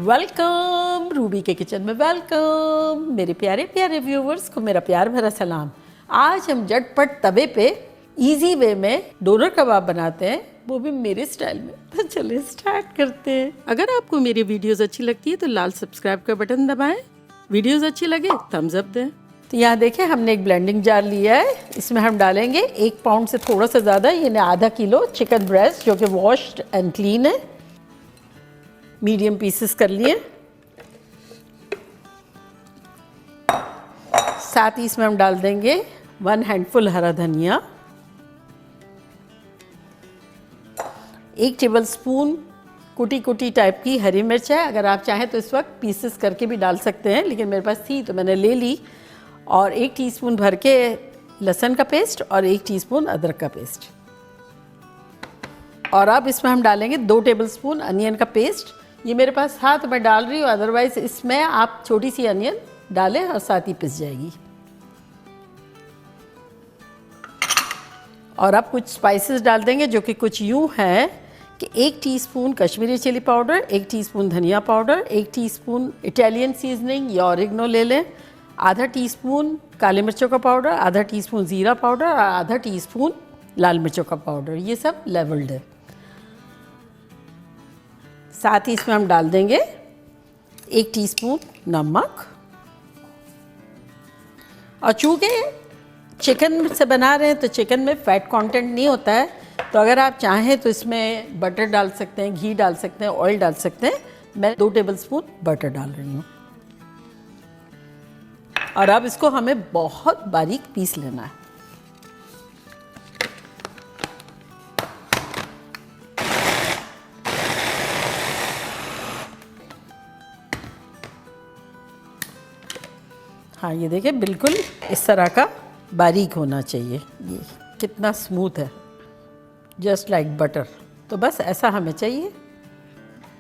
Welcome Ruby के kitchen में welcome. मेरे प्यारे प्यारे व्यूवर्स को मेरा प्यार भरा सलाम। आज हम झटपट तवे पे इजी वे में डोनर कबाब बनाते हैं, वो भी मेरे स्टाइल में। तो चलिए स्टार्ट करते हैं। अगर आपको मेरी वीडियोस अच्छी लगती है तो लाल सब्सक्राइब का बटन दबाएं, वीडियोस अच्छी लगे थम्स अप दें। तो यहाँ देखें हमने एक ब्लेंडिंग जार लिया है, इसमें हम डालेंगे 1 पाउंड से थोड़ा सा ज़्यादा यानी आधा किलो चिकन ब्रेस्ट जो कि वॉश्ड एंड क्लीन है। मीडियम पीसेस कर लिए। साथ ही इसमें हम डाल देंगे 1 हैंडफुल हरा धनिया, 1 टेबल स्पून कुटी कुटी टाइप की हरी मिर्च है। अगर आप चाहें तो इस वक्त पीसेस करके भी डाल सकते हैं, लेकिन मेरे पास थी तो मैंने ले ली। और 1 टीस्पून भर के लहसुन का पेस्ट और 1 टीस्पून अदरक का पेस्ट। और अब इसमें हम डालेंगे 2 टेबल स्पून अनियन का पेस्ट। ये मेरे पास था तो मैं डाल रही हूँ, अदरवाइज इसमें आप छोटी सी अनियन डालें और साथ ही पिस जाएगी। और अब कुछ स्पाइसेस डाल देंगे जो कि कुछ यूँ हैं कि 1 teaspoon Kashmiri chilli powder, 1 teaspoon धनिया पाउडर, 1 टीस्पून इटालियन सीजनिंग या ऑरिगनो ले लें, आधा टीस्पून काली मिर्चों का पाउडर, आधा टीस्पून ज़ीरा पाउडर और आधा टीस्पून लाल मिर्चों का पाउडर। ये सब लेवल्ड है। साथ ही इसमें हम डाल देंगे 1 टीस्पून नमक। और चूँकि चिकन से बना रहे हैं तो चिकन में फ़ैट कंटेंट नहीं होता है, तो अगर आप चाहें तो इसमें बटर डाल सकते हैं, घी डाल सकते हैं, ऑयल डाल सकते हैं। मैं 2 टेबल स्पून बटर डाल रही हूँ। और अब इसको हमें बहुत बारीक पीस लेना है। हाँ ये देखिए बिल्कुल इस तरह का बारीक होना चाहिए। ये कितना स्मूथ है, जस्ट लाइक बटर। तो बस ऐसा हमें चाहिए।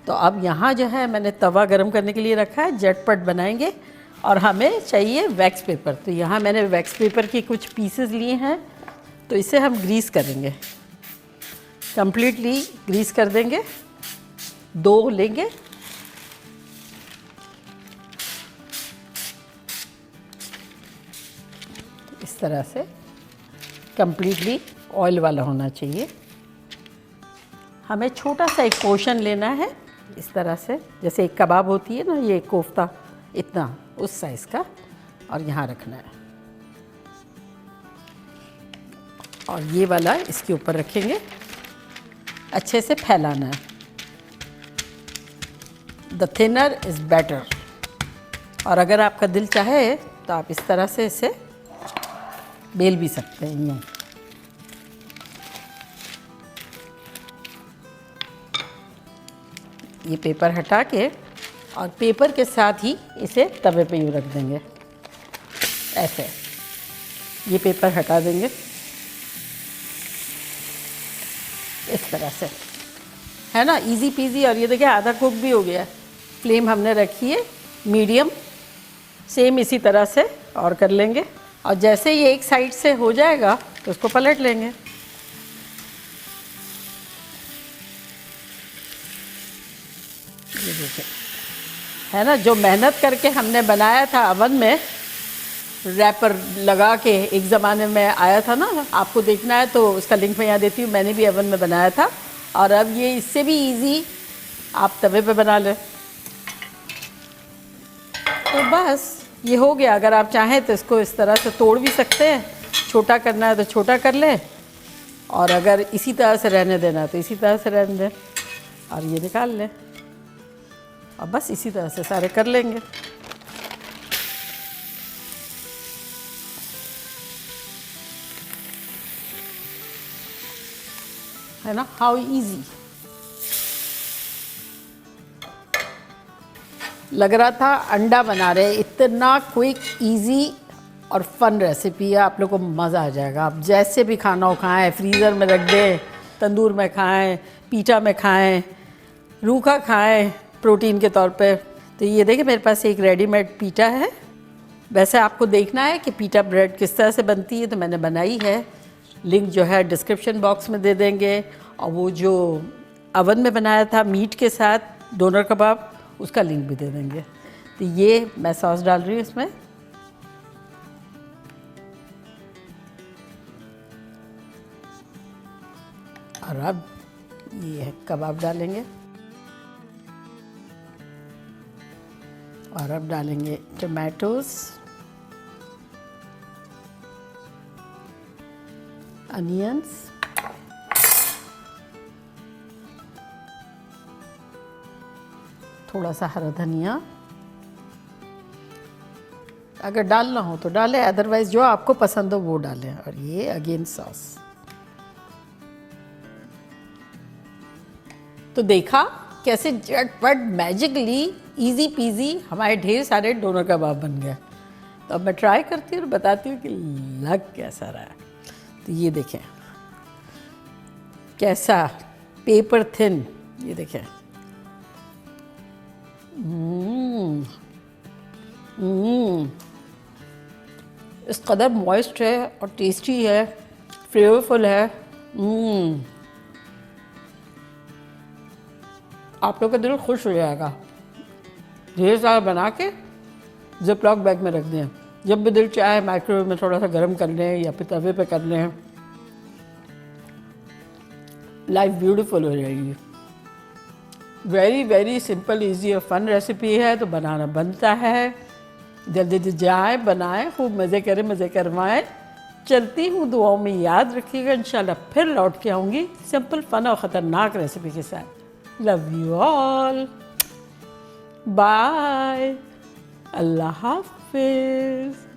तो अब यहाँ जो है मैंने तवा गरम करने के लिए रखा है, झटपट बनाएंगे। और हमें चाहिए वैक्स पेपर। तो यहाँ मैंने वैक्स पेपर की कुछ पीसेस लिए हैं, तो इसे हम ग्रीस करेंगे, कंप्लीटली ग्रीस कर देंगे। 2 लेंगे, इस तरह से कंप्लीटली ऑयल वाला होना चाहिए। हमें छोटा सा एक पोर्शन लेना है, इस तरह से जैसे एक कबाब होती है ना, ये कोफ्ता, इतना उस साइज़ का। और यहाँ रखना है और ये वाला इसके ऊपर रखेंगे। अच्छे से फैलाना है। The thinner is better. और अगर आपका दिल चाहे तो आप इस तरह से इसे बेल भी सकते हैं। ये पेपर हटा के और पेपर के साथ ही इसे तवे पे यूँ रख देंगे, ऐसे। ये पेपर हटा देंगे इस तरह से, है ना, इजी पीजी। और ये देखिए आधा कुक भी हो गया। फ्लेम हमने रखी है मीडियम। सेम इसी तरह से और कर लेंगे। और जैसे ये एक साइड से हो जाएगा तो उसको पलट लेंगे। ये देखिए, है ना, जो मेहनत करके हमने बनाया था अवन में, रैपर लगा के एक ज़माने में आया था ना, आपको देखना है तो उसका लिंक मैं यहाँ देती हूँ। मैंने भी अवन में बनाया था। और अब ये इससे भी इजी आप तवे पे बना लें। तो बस ये हो गया। अगर आप चाहें तो इसको इस तरह से तोड़ भी सकते हैं, छोटा करना है तो छोटा कर लें, और अगर इसी तरह से रहने देना है तो इसी तरह से रहने दें। और ये निकाल लें और बस इसी तरह से सारे कर लेंगे। है ना, हाउ इजी। लग रहा था अंडा बना रहे। इतना क्विक, इजी और फन रेसिपी है। आप लोग को मज़ा आ जाएगा। आप जैसे भी खाना हो खाएं, फ्रीज़र में रख दें, तंदूर में खाएं, पीठा में खाएं, रूखा खाएं प्रोटीन के तौर पे। तो ये देखिए मेरे पास एक रेडीमेड पीठा है। वैसे आपको देखना है कि पीठा ब्रेड किस तरह से बनती है तो मैंने बनाई है। लिंक जो है डिस्क्रिप्शन बॉक्स में दे देंगे। और वो जो अवन में बनाया था मीट के साथ डोनर कबाब, उसका लिंक भी दे देंगे। तो ये मैं सॉस डाल रही हूँ इसमें। और अब ये है कबाब डालेंगे, और अब डालेंगे टमाटोस, अनियंस, थोड़ा सा हरा धनिया, अगर डालना हो तो डालें, अदरवाइज जो आपको पसंद हो वो डालें। और ये अगेन सॉस। तो देखा कैसे झटपट मैजिकली इजी पीजी हमारे ढेर सारे डोनर कबाब बन गए। तो अब मैं ट्राई करती हूँ और बताती हूँ कि लग कैसा रहा है। तो ये देखें कैसा पेपर थिन, ये देखें। इस कदर मॉइस्ट है और टेस्टी है, फ्लेवरफुल है। आप लोग का दिल खुश हो जाएगा। ढेर सारा बना के जिप लॉक बैग में रख दें, जब भी दिल चाहे माइक्रोवेव में थोड़ा सा गर्म कर लें या फिर तवे पे कर लें, लाइफ ब्यूटीफुल हो जाएगी। वेरी वेरी सिंपल इजी और फन रेसिपी है, तो बनाना बनता है। जल्दी जल्दी जाए बनाएं, खूब मज़े करें, मज़े करवाएं। चलती हूँ, दुआओं में याद रखिएगा। इंशाल्लाह फिर लौट के आऊँगी सिंपल फन और ख़तरनाक रेसिपी के साथ। लव यू ऑल, बाय, अल्लाह हाफिज़।